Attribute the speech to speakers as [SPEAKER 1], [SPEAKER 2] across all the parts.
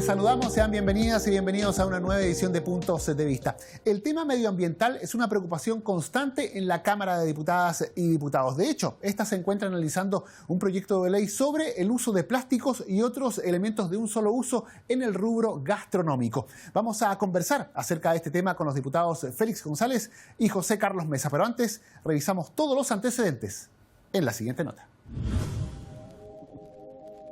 [SPEAKER 1] Les saludamos, sean bienvenidas y bienvenidos a una nueva edición de Puntos de Vista. El tema medioambiental es una preocupación constante en la Cámara de Diputadas y Diputados. De hecho, esta se encuentra analizando un proyecto de ley sobre el uso de plásticos y otros elementos de un solo uso en el rubro gastronómico. Vamos a conversar acerca de este tema con los diputados Félix González y José Carlos Mesa. Pero antes, revisamos todos los antecedentes en la siguiente nota.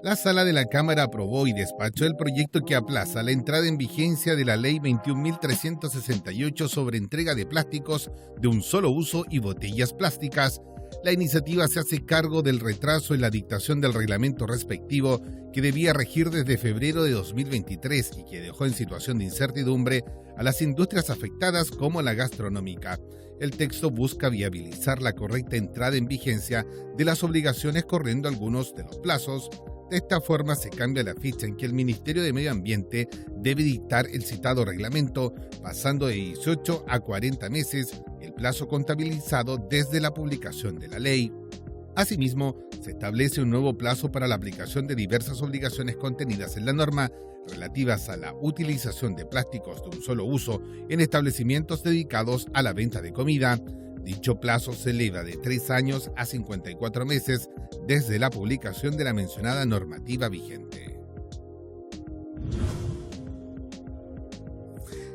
[SPEAKER 2] La Sala de la Cámara aprobó y despachó el proyecto que aplaza la entrada en vigencia de la Ley 21.368 sobre entrega de plásticos de un solo uso y botellas plásticas. La iniciativa se hace cargo del retraso en la dictación del reglamento respectivo que debía regir desde febrero de 2023 y que dejó en situación de incertidumbre a las industrias afectadas como la gastronómica. El texto busca viabilizar la correcta entrada en vigencia de las obligaciones corriendo algunos de los plazos. De esta forma se cambia la fecha en que el Ministerio de Medio Ambiente debe dictar el citado reglamento, pasando de 18 a 40 meses el plazo contabilizado desde la publicación de la ley. Asimismo, se establece un nuevo plazo para la aplicación de diversas obligaciones contenidas en la norma relativas a la utilización de plásticos de un solo uso en establecimientos dedicados a la venta de comida. Dicho plazo se eleva de 3 años a 54 meses desde la publicación de la mencionada normativa vigente.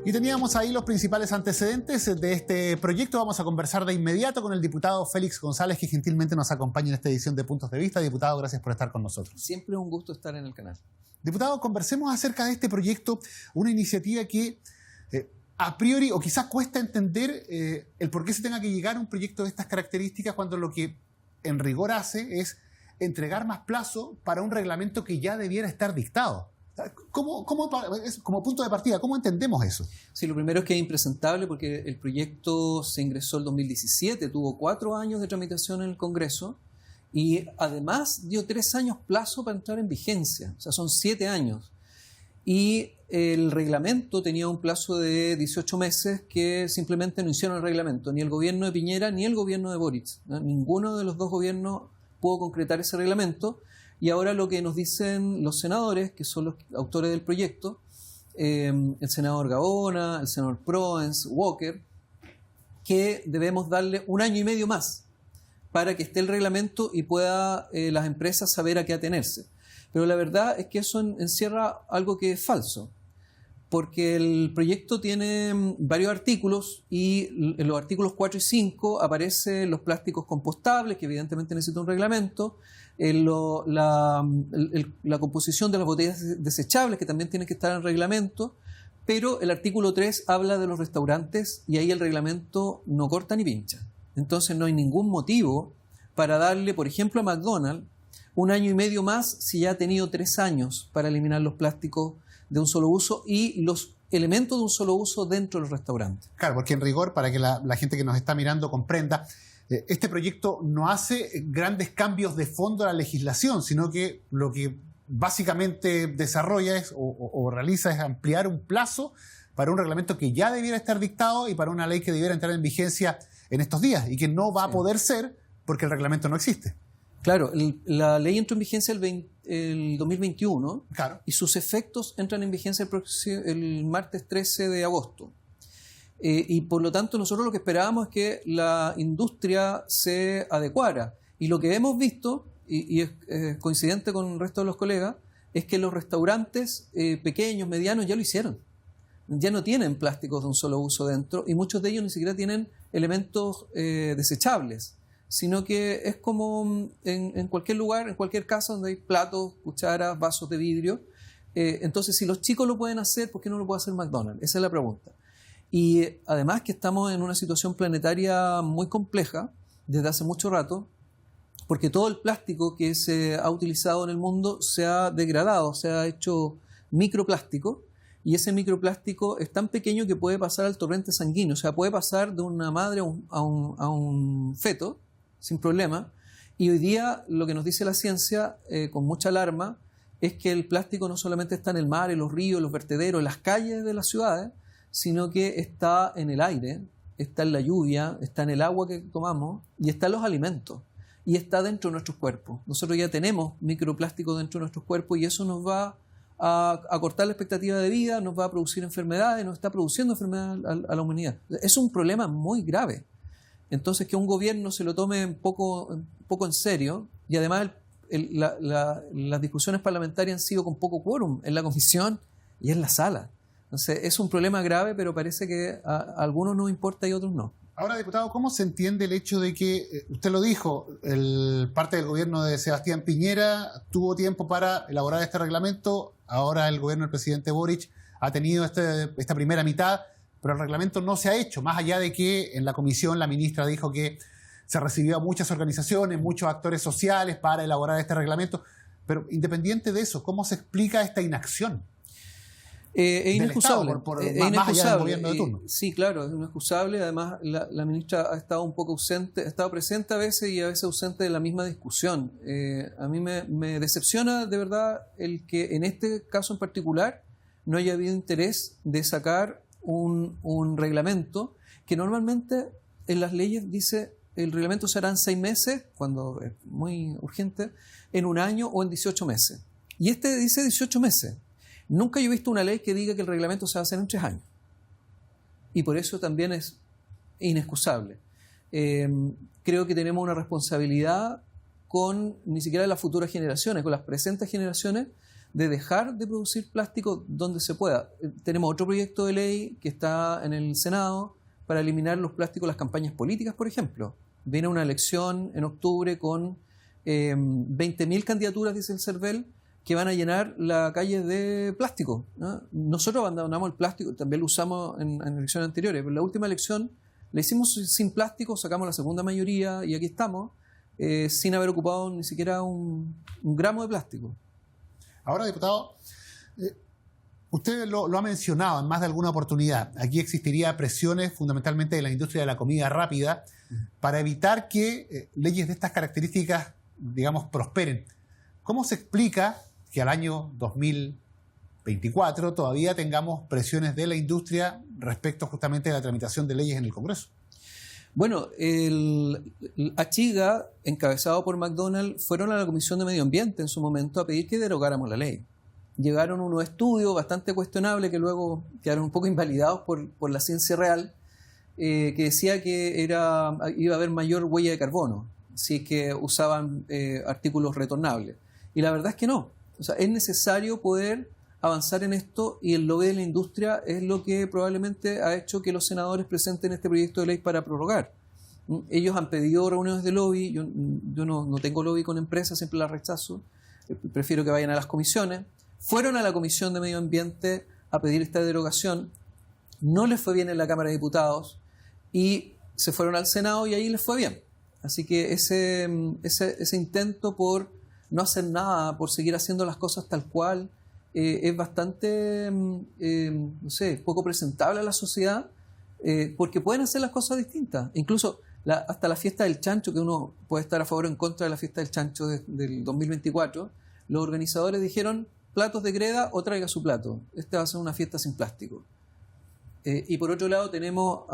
[SPEAKER 1] Y teníamos ahí los principales antecedentes de este proyecto. Vamos a conversar de inmediato con el diputado Félix González, que gentilmente nos acompaña en esta edición de Puntos de Vista. Diputado, gracias por estar con nosotros.
[SPEAKER 3] Siempre es un gusto estar en el canal.
[SPEAKER 1] Diputado, conversemos acerca de este proyecto, una iniciativa que a priori, o quizás cuesta entender el por qué se tenga que llegar a un proyecto de estas características cuando lo que en rigor hace es entregar más plazo para un reglamento que ya debiera estar dictado. Como punto de partida, ¿cómo entendemos eso?
[SPEAKER 3] Sí, lo primero es que es impresentable porque el proyecto se ingresó el 2017, tuvo 4 años de tramitación en el Congreso y además dio 3 años plazo para entrar en vigencia, o sea, son 7 años. Y el reglamento tenía un plazo de 18 meses que simplemente no hicieron el reglamento, ni el gobierno de Piñera ni el gobierno de Boric, ¿no? Ninguno de los dos gobiernos pudo concretar ese reglamento y ahora lo que nos dicen los senadores, que son los autores del proyecto, el senador Gaona, el senador Proens, Walker, que debemos darle 1 año y medio más para que esté el reglamento y pueda las empresas saber a qué atenerse. Pero la verdad es que eso encierra algo que es falso, porque el proyecto tiene varios artículos y en los artículos 4 y 5 aparecen los plásticos compostables, que evidentemente necesitan un reglamento, la composición de las botellas desechables, que también tienen que estar en el reglamento, pero el artículo 3 habla de los restaurantes y ahí el reglamento no corta ni pincha. Entonces no hay ningún motivo para darle, por ejemplo, a McDonald's 1 año y medio más si ya ha tenido 3 años para eliminar los plásticos de un solo uso y los elementos de un solo uso dentro de los restaurantes.
[SPEAKER 1] Claro, porque en rigor, para que la gente que nos está mirando comprenda, este proyecto no hace grandes cambios de fondo a la legislación, sino que lo que básicamente desarrolla o realiza es ampliar un plazo para un reglamento que ya debiera estar dictado y para una ley que debiera entrar en vigencia en estos días y que no va a poder ser porque el reglamento no existe.
[SPEAKER 3] Claro, la ley entró en vigencia el 2021, claro, y sus efectos entran en vigencia el martes 13 de agosto. Y por lo tanto nosotros lo que esperábamos es que la industria se adecuara. Y lo que hemos visto, y es coincidente con el resto de los colegas, es que los restaurantes pequeños, medianos, ya lo hicieron. Ya no tienen plásticos de un solo uso dentro y muchos de ellos ni siquiera tienen elementos desechables, sino que es como en cualquier lugar, en cualquier casa donde hay platos, cucharas, vasos de vidrio. Entonces, si los chicos lo pueden hacer, ¿por qué no lo puede hacer McDonald's? Esa es la pregunta. Y además que estamos en una situación planetaria muy compleja desde hace mucho rato, porque todo el plástico que se ha utilizado en el mundo se ha degradado, se ha hecho microplástico, y ese microplástico es tan pequeño que puede pasar al torrente sanguíneo, o sea, puede pasar de una madre a un feto, sin problema, y hoy día lo que nos dice la ciencia, con mucha alarma, es que el plástico no solamente está en el mar, en los ríos, en los vertederos, en las calles de las ciudades, sino que está en el aire, está en la lluvia, está en el agua que tomamos y está en los alimentos y está dentro de nuestros cuerpos. Nosotros ya tenemos microplástico dentro de nuestros cuerpos y eso nos va a acortar la expectativa de vida, nos va a producir enfermedades, nos está produciendo enfermedades a la humanidad. Es un problema muy grave. Entonces, que un gobierno se lo tome un poco en serio, y además las discusiones parlamentarias han sido con poco quórum en la comisión y en la sala. Entonces, es un problema grave, pero parece que a algunos nos importa y a otros no.
[SPEAKER 1] Ahora, diputado, ¿cómo se entiende el hecho de que, usted lo dijo, parte del gobierno de Sebastián Piñera tuvo tiempo para elaborar este reglamento, ahora el gobierno del presidente Boric ha tenido esta primera mitad, pero el reglamento no se ha hecho, más allá de que en la comisión la ministra dijo que se recibió a muchas organizaciones, muchos actores sociales para elaborar este reglamento, pero independiente de eso, ¿cómo se explica esta inacción?
[SPEAKER 3] Es inexcusable.
[SPEAKER 1] Más allá del gobierno de turno.
[SPEAKER 3] Sí, claro, es inexcusable. Además, la ministra ha estado un poco ausente, ha estado presente a veces y a veces ausente de la misma discusión. A mí me decepciona de verdad el que en este caso en particular no haya habido interés de sacar un reglamento que normalmente en las leyes dice el reglamento será en 6 meses, cuando es muy urgente, en 1 año o en 18 meses. Y este dice 18 meses. Nunca yo he visto una ley que diga que el reglamento se va a hacer en 3 años. Y por eso también es inexcusable. Creo que tenemos una responsabilidad con ni siquiera las futuras generaciones, con las presentes generaciones, de dejar de producir plástico donde se pueda. Tenemos otro proyecto de ley que está en el Senado para eliminar los plásticos de las campañas políticas, por ejemplo. Viene una elección en octubre con 20.000 candidaturas, dice el CERVEL, que van a llenar la calle de plástico, ¿no? Nosotros abandonamos el plástico, también lo usamos en elecciones anteriores, pero la última elección la hicimos sin plástico, sacamos la segunda mayoría y aquí estamos, sin haber ocupado ni siquiera un gramo de plástico.
[SPEAKER 1] Ahora, diputado, usted lo ha mencionado en más de alguna oportunidad. Aquí existiría presiones fundamentalmente de la industria de la comida rápida para evitar que leyes de estas características, digamos, prosperen. ¿Cómo se explica que al año 2024 todavía tengamos presiones de la industria respecto justamente a la tramitación de leyes en el Congreso?
[SPEAKER 3] Bueno, el Achiga, encabezado por McDonald's, fueron a la Comisión de Medio Ambiente en su momento a pedir que derogáramos la ley. Llegaron unos estudios bastante cuestionables que luego quedaron un poco invalidados por la ciencia real, que decía que iba a haber mayor huella de carbono si es que usaban artículos retornables. Y la verdad es que no. O sea, es necesario poder avanzar en esto y el lobby de la industria es lo que probablemente ha hecho que los senadores presenten este proyecto de ley para prorrogar. Ellos han pedido reuniones de lobby, yo no tengo lobby con empresas, siempre las rechazo, prefiero que vayan a las comisiones. Fueron a la Comisión de Medio Ambiente a pedir esta derogación, no les fue bien en la Cámara de Diputados y se fueron al Senado y ahí les fue bien. Así que ese intento por no hacer nada, por seguir haciendo las cosas tal cual, es bastante, no sé, poco presentable a la sociedad, porque pueden hacer las cosas distintas. Incluso hasta la fiesta del chancho, que uno puede estar a favor o en contra de la fiesta del chancho del 2024, los organizadores dijeron platos de greda o traiga su plato. Esta va a ser una fiesta sin plástico. Y por otro lado tenemos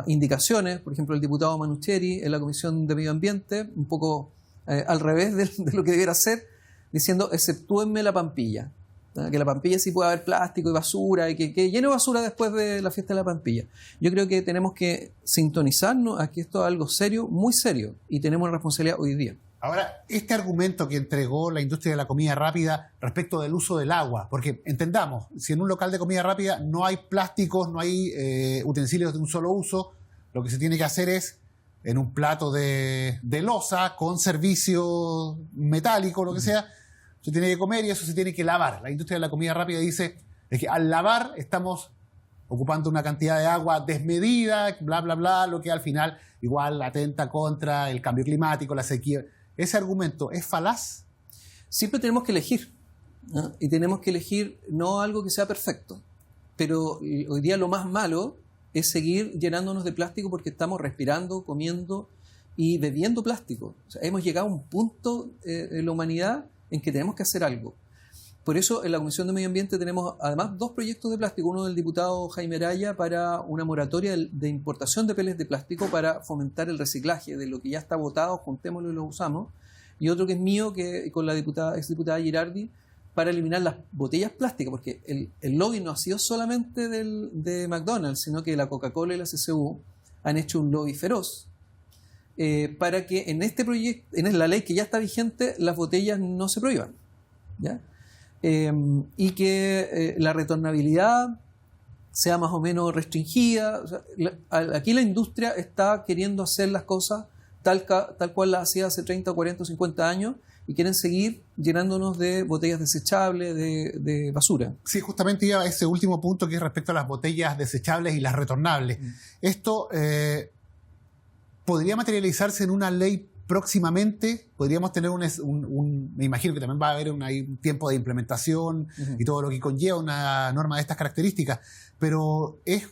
[SPEAKER 3] indicaciones, por ejemplo el diputado Manucheri en la Comisión de Medio Ambiente, un poco al revés de lo que debiera ser, diciendo exceptúenme la Pampilla, que la Pampilla sí puede haber plástico y basura y que llene basura después de la fiesta de la Pampilla. Yo creo que tenemos que sintonizarnos a que esto es algo serio, muy serio, y tenemos una responsabilidad hoy día.
[SPEAKER 1] Ahora, este argumento que entregó la industria de la comida rápida respecto del uso del agua, porque entendamos, si en un local de comida rápida no hay plásticos, no hay utensilios de un solo uso, lo que se tiene que hacer es en un plato de loza con servicio metálico, lo que sea, se tiene que comer y eso se tiene que lavar. La industria de la comida rápida dice que al lavar estamos ocupando una cantidad de agua desmedida, bla, bla, bla, lo que al final igual atenta contra el cambio climático, la sequía. ¿Ese argumento es falaz?
[SPEAKER 3] Siempre tenemos que elegir, ¿no? Y tenemos que elegir no algo que sea perfecto, pero hoy día lo más malo es seguir llenándonos de plástico porque estamos respirando, comiendo y bebiendo plástico. O sea, hemos llegado a un punto en la humanidad en que tenemos que hacer algo. Por eso en la Comisión de Medio Ambiente tenemos además 2 proyectos de plástico, uno del diputado Jaime Araya para una moratoria de importación de peles de plástico para fomentar el reciclaje de lo que ya está botado, juntémoslo y lo usamos, y otro que es mío, que con la exdiputada Girardi, para eliminar las botellas plásticas, porque el lobby no ha sido solamente de McDonald's, sino que la Coca-Cola y la CCU han hecho un lobby feroz para que en este proyecto, en la ley que ya está vigente, las botellas no se prohíban, ¿ya? Y que la retornabilidad sea más o menos restringida. O sea, aquí la industria está queriendo hacer las cosas tal cual las hacía hace 30, 40 o 50 años, y quieren seguir llenándonos de botellas desechables, de basura.
[SPEAKER 1] Sí, justamente iba a ese último punto, que es respecto a las botellas desechables y las retornables. Esto podría materializarse en una ley próximamente. Podríamos tener me imagino que también va a haber un tiempo de implementación y todo lo que conlleva una norma de estas características, pero ¿es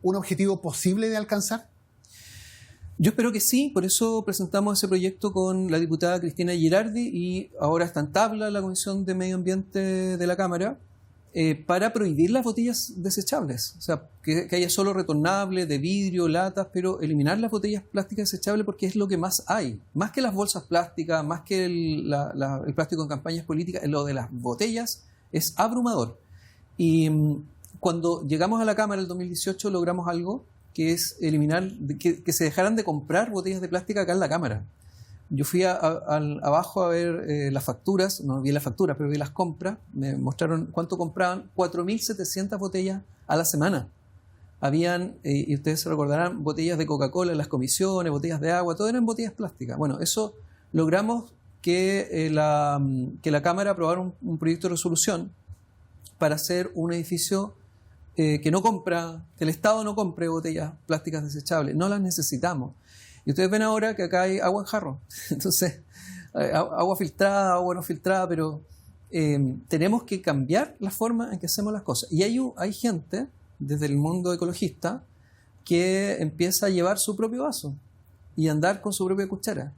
[SPEAKER 1] un objetivo posible de alcanzar?
[SPEAKER 3] Yo espero que sí, por eso presentamos ese proyecto con la diputada Cristina Girardi, y ahora está en tabla la Comisión de Medio Ambiente de la Cámara para prohibir las botellas desechables. O sea, que haya solo retornables, de vidrio, latas, pero eliminar las botellas plásticas desechables, porque es lo que más hay. Más que las bolsas plásticas, más que el plástico en campañas políticas, lo de las botellas es abrumador. Y cuando llegamos a la Cámara en el 2018 logramos algo, que es eliminar, que se dejaran de comprar botellas de plástico acá en la Cámara. Yo fui abajo a ver las facturas, no vi las facturas, pero vi las compras, me mostraron cuánto compraban, 4.700 botellas a la semana. Habían, y ustedes se recordarán, botellas de Coca-Cola en las comisiones, botellas de agua, todo eran botellas plásticas. Bueno, eso logramos que la Cámara aprobara un proyecto de resolución para hacer un edificio que el Estado no compre botellas plásticas desechables, no las necesitamos. Y ustedes ven ahora que acá hay agua en jarro, entonces agua filtrada, agua no filtrada, pero tenemos que cambiar la forma en que hacemos las cosas. Y hay gente desde el mundo ecologista que empieza a llevar su propio vaso y andar con su propia cuchara.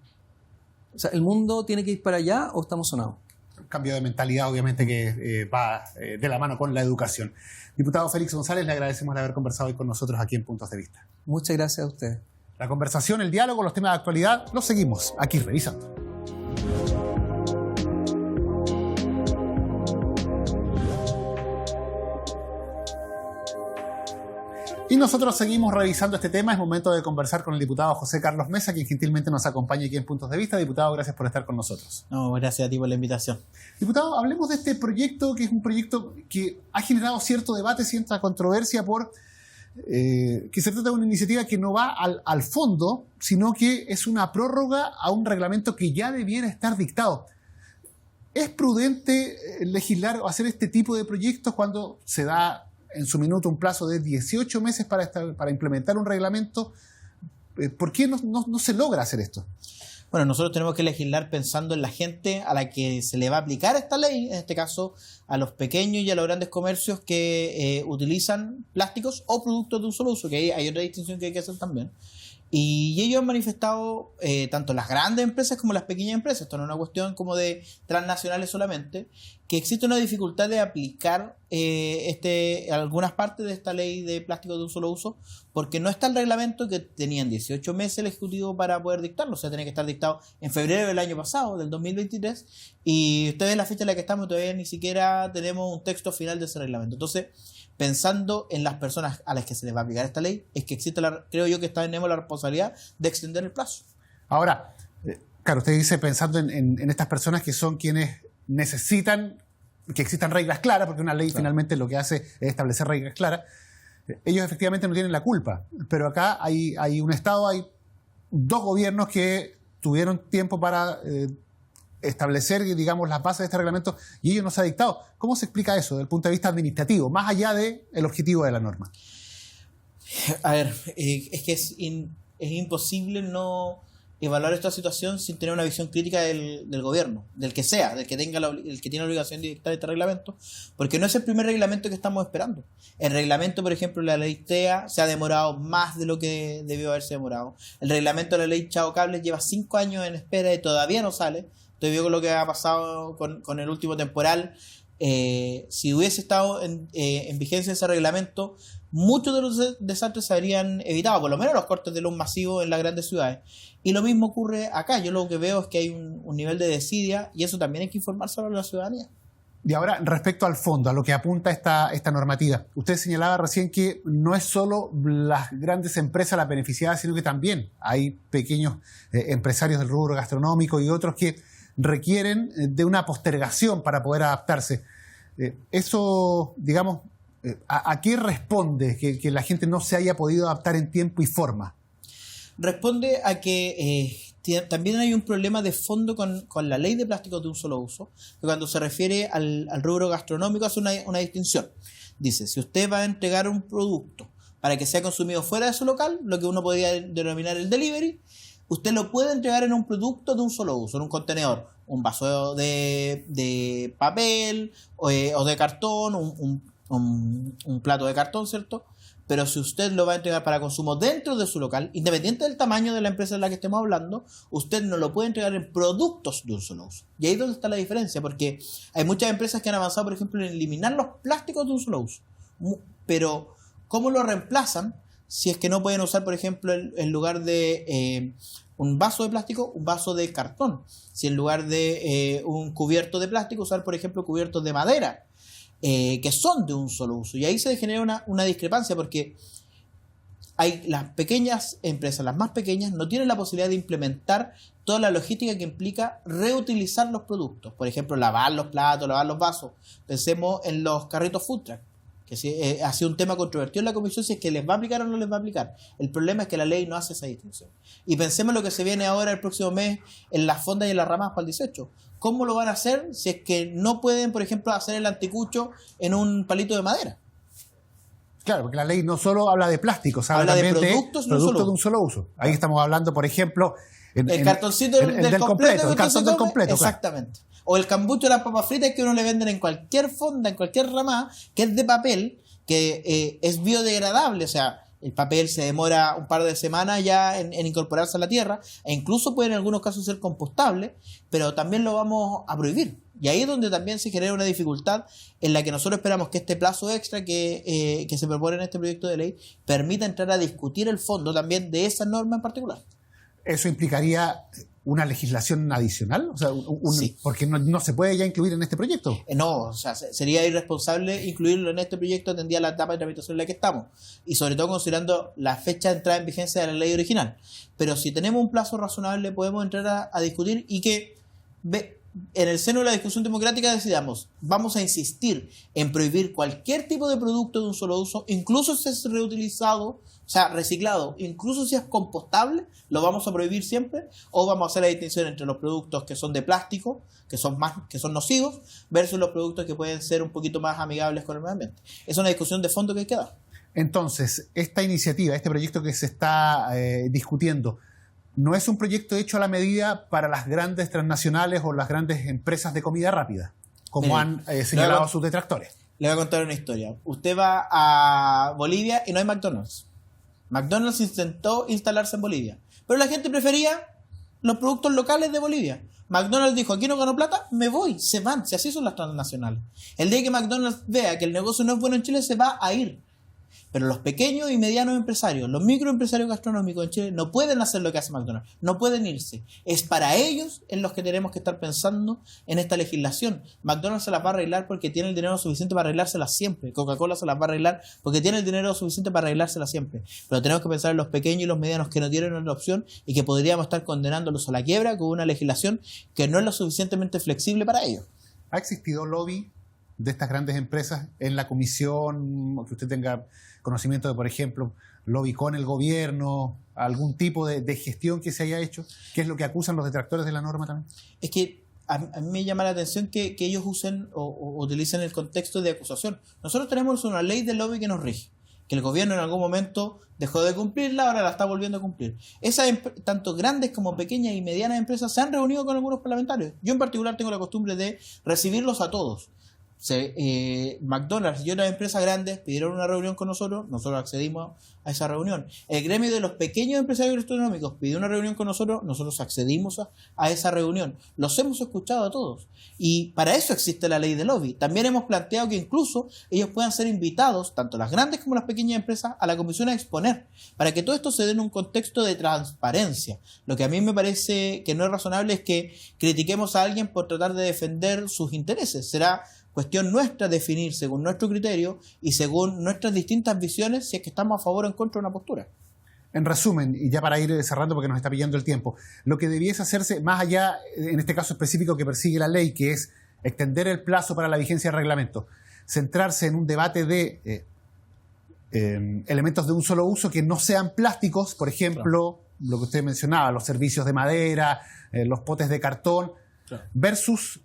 [SPEAKER 3] O sea, ¿el mundo tiene que ir para allá o estamos sonados?
[SPEAKER 1] Un cambio de mentalidad, obviamente, que va de la mano con la educación. Diputado Félix González, le agradecemos de haber conversado hoy con nosotros aquí en Puntos de Vista.
[SPEAKER 3] Muchas gracias a ustedes.
[SPEAKER 1] La conversación, el diálogo, los temas de actualidad, los seguimos aquí revisando. Y nosotros seguimos revisando este tema. Es momento de conversar con el diputado José Carlos Mesa, quien gentilmente nos acompaña aquí en Puntos de Vista. Diputado, gracias por estar con nosotros.
[SPEAKER 4] No, gracias a ti por la invitación.
[SPEAKER 1] Diputado, hablemos de este proyecto, que es un proyecto que ha generado cierto debate, cierta controversia, que se trata de una iniciativa que no va al fondo, sino que es una prórroga a un reglamento que ya debiera estar dictado. ¿Es prudente legislar o hacer este tipo de proyectos cuando se da en su minuto un plazo de 18 meses para implementar un reglamento? ¿Por qué no se logra hacer esto?
[SPEAKER 4] Bueno, nosotros tenemos que legislar pensando en la gente a la que se le va a aplicar esta ley, en este caso a los pequeños y a los grandes comercios que utilizan plásticos o productos de un solo uso, que hay otra distinción que hay que hacer también. Y ellos han manifestado, tanto las grandes empresas como las pequeñas empresas, esto no es una cuestión como de transnacionales solamente, que existe una dificultad de aplicar algunas partes de esta ley de plásticos de un solo uso, porque no está el reglamento, que tenían 18 meses el Ejecutivo para poder dictarlo. O sea, tenía que estar dictado en febrero del año pasado, del 2023, y ustedes ven la fecha en la que estamos, todavía ni siquiera tenemos un texto final de ese reglamento. Entonces, pensando en las personas a las que se les va a aplicar esta ley, es que creo yo que tenemos la responsabilidad de extender el plazo.
[SPEAKER 1] Ahora, claro, usted dice pensando en estas personas que son quienes necesitan que existan reglas claras, porque una ley finalmente lo que hace es establecer reglas claras. Ellos efectivamente no tienen la culpa, pero acá hay un Estado, hay dos gobiernos que tuvieron tiempo para establecer, digamos, las bases de este reglamento, y ellos no se ha dictado. ¿Cómo se explica eso desde el punto de vista administrativo, más allá del objetivo de la norma?
[SPEAKER 4] A ver, es que es imposible no evaluar esta situación sin tener una visión crítica del gobierno, del que sea, del que tiene la obligación de dictar este reglamento, porque no es el primer reglamento que estamos esperando. El reglamento, por ejemplo, la ley TEA se ha demorado más de lo que debió haberse demorado. El reglamento de la ley Chao Cables lleva 5 años en espera y todavía no sale. Todavía con lo que ha pasado con el último temporal. Si hubiese estado en vigencia ese reglamento, muchos de los desastres se habrían evitado, por lo menos los cortes de luz masivos en las grandes ciudades. Y lo mismo ocurre acá. Yo lo que veo es que hay un nivel de desidia, y eso también hay que informárselo a la ciudadanía.
[SPEAKER 1] Y ahora, respecto al fondo, a lo que apunta esta normativa, usted señalaba recién que no es solo las grandes empresas las beneficiadas, sino que también hay pequeños empresarios del rubro gastronómico y otros que requieren de una postergación para poder adaptarse. Eso, digamos, ¿a qué responde que la gente no se haya podido adaptar en tiempo y forma?
[SPEAKER 4] Responde a que también hay un problema de fondo con la ley de plásticos de un solo uso, que cuando se refiere al rubro gastronómico hace una distinción. Dice, si usted va a entregar un producto para que sea consumido fuera de su local, lo que uno podría denominar el delivery, usted lo puede entregar en un producto de un solo uso, en un contenedor, un vaso de papel o de cartón, un plato de cartón, ¿cierto? Pero si usted lo va a entregar para consumo dentro de su local, independiente del tamaño de la empresa en la que estemos hablando, usted no lo puede entregar en productos de un solo uso. Y ahí es donde está la diferencia, porque hay muchas empresas que han avanzado, por ejemplo, en eliminar los plásticos de un solo uso. Pero, ¿cómo lo reemplazan si es que no pueden usar, por ejemplo, en lugar de un vaso de plástico, un vaso de cartón? Si en lugar de un cubierto de plástico, usar, por ejemplo, cubiertos de madera. Que son de un solo uso. Y ahí se genera una discrepancia porque hay las pequeñas empresas, las más pequeñas, no tienen la posibilidad de implementar toda la logística que implica reutilizar los productos. Por ejemplo, lavar los platos, lavar los vasos. Pensemos en los carritos food truck, que ha sido un tema controvertido en la comisión si es que les va a aplicar o no les va a aplicar. El problema es que la ley no hace esa distinción. Y pensemos en lo que se viene ahora el próximo mes en las fondas y en las ramas para el 18. ¿Cómo lo van a hacer si es que no pueden, por ejemplo, hacer el anticucho en un palito de madera?
[SPEAKER 1] Claro, porque la ley no solo habla de plásticos, habla también de productos de un solo uso. Ahí estamos hablando, por ejemplo,
[SPEAKER 4] el cartoncito del completo.
[SPEAKER 1] El cartón del completo.
[SPEAKER 4] Exactamente. Claro. O el cambucho de las papas fritas que uno le venden en cualquier fonda, en cualquier rama, que es de papel, que es biodegradable, o sea, el papel se demora un par de semanas ya en incorporarse a la tierra, e incluso puede en algunos casos ser compostable, pero también lo vamos a prohibir. Y ahí es donde también se genera una dificultad en la que nosotros esperamos que este plazo extra que se propone en este proyecto de ley permita entrar a discutir el fondo también de esa norma en particular.
[SPEAKER 1] ¿Eso implicaría una legislación adicional? O sea,
[SPEAKER 4] sí.
[SPEAKER 1] Porque no se puede ya incluir en este proyecto.
[SPEAKER 4] No, o sea, sería irresponsable incluirlo en este proyecto atendida la etapa de tramitación en la que estamos. Y sobre todo considerando la fecha de entrada en vigencia de la ley original. Pero si tenemos un plazo razonable, podemos entrar a discutir y que en el seno de la discusión democrática decidamos, vamos a insistir en prohibir cualquier tipo de producto de un solo uso, incluso si es reutilizado, o sea, reciclado, incluso si es compostable, lo vamos a prohibir siempre, o vamos a hacer la distinción entre los productos que son de plástico, que son nocivos, versus los productos que pueden ser un poquito más amigables con el medio ambiente. Es una discusión de fondo que hay que dar.
[SPEAKER 1] Entonces, esta iniciativa, este proyecto que se está discutiendo, ¿no es un proyecto hecho a la medida para las grandes transnacionales o las grandes empresas de comida rápida, como han señalado sus detractores?
[SPEAKER 4] Le voy a contar una historia. Usted va a Bolivia y no hay McDonald's. McDonald's intentó instalarse en Bolivia, pero la gente prefería los productos locales de Bolivia. McDonald's dijo, aquí no gano plata, me voy, se van, si así son las transnacionales. El día que McDonald's vea que el negocio no es bueno en Chile, se va a ir. Pero los pequeños y medianos empresarios, los microempresarios gastronómicos en Chile no pueden hacer lo que hace McDonald's, no pueden irse. Es para ellos en los que tenemos que estar pensando en esta legislación. McDonald's se las va a arreglar porque tiene el dinero suficiente para arreglárselas siempre. Coca-Cola se las va a arreglar porque tiene el dinero suficiente para arreglárselas siempre. Pero tenemos que pensar en los pequeños y los medianos que no tienen otra opción y que podríamos estar condenándolos a la quiebra con una legislación que no es lo suficientemente flexible para ellos.
[SPEAKER 1] ¿Ha existido lobby de estas grandes empresas en la comisión, que usted tenga conocimiento de, por ejemplo, lobby con el gobierno, algún tipo de gestión que se haya hecho? ¿Qué es lo que acusan los detractores de la norma también?
[SPEAKER 4] Es que a mí me llama la atención que ellos usen o utilicen el contexto de acusación. Nosotros tenemos una ley de lobby que nos rige, que el gobierno en algún momento dejó de cumplirla, ahora la está volviendo a cumplir. Esas tanto grandes como pequeñas y medianas empresas se han reunido con algunos parlamentarios. Yo en particular tengo la costumbre de recibirlos a todos. McDonald's y otras empresas grandes pidieron una reunión con nosotros accedimos a esa reunión. El gremio de los pequeños empresarios gastronómicos pidió una reunión con nosotros accedimos a esa reunión. Los hemos escuchado a todos y para eso existe la ley de lobby. También hemos planteado que incluso ellos puedan ser invitados, tanto las grandes como las pequeñas empresas, a la comisión a exponer, para que todo esto se dé en un contexto de transparencia. Lo que a mí me parece que no es razonable es que critiquemos a alguien por tratar de defender sus intereses. Será cuestión nuestra definir según nuestro criterio y según nuestras distintas visiones si es que estamos a favor o en contra de una postura.
[SPEAKER 1] En resumen, y ya para ir cerrando porque nos está pillando el tiempo, lo que debiese hacerse, más allá, en este caso específico que persigue la ley, que es extender el plazo para la vigencia del reglamento, centrarse en un debate de elementos de un solo uso que no sean plásticos, por ejemplo, lo que usted mencionaba, los servicios de madera, los potes de cartón, versus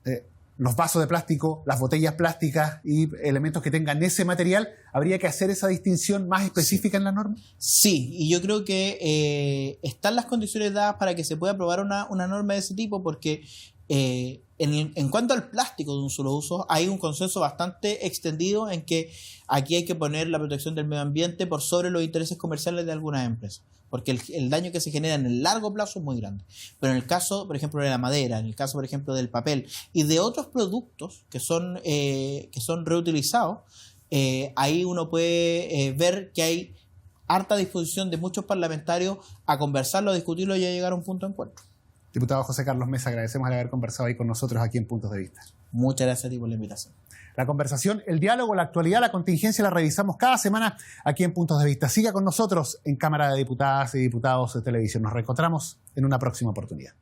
[SPEAKER 1] los vasos de plástico, las botellas plásticas y elementos que tengan ese material. ¿Habría que hacer esa distinción más específica en la norma?
[SPEAKER 4] Sí, y yo creo que están las condiciones dadas para que se pueda aprobar una norma de ese tipo, porque en cuanto al plástico de un solo uso, hay un consenso bastante extendido en que aquí hay que poner la protección del medio ambiente por sobre los intereses comerciales de algunas empresas, porque el daño que se genera en el largo plazo es muy grande. Pero en el caso, por ejemplo, de la madera, en el caso, por ejemplo, del papel y de otros productos que son reutilizados, ahí uno puede ver que hay harta disposición de muchos parlamentarios a conversarlo, a discutirlo y a llegar a un punto de encuentro.
[SPEAKER 1] Diputado José Carlos Mesa, agradecemos el haber conversado ahí con nosotros aquí en Puntos de Vista.
[SPEAKER 4] Muchas gracias a ti por la invitación.
[SPEAKER 1] La conversación, el diálogo, la actualidad, la contingencia la revisamos cada semana aquí en Puntos de Vista. Siga con nosotros en Cámara de Diputadas y Diputados de Televisión. Nos reencontramos en una próxima oportunidad.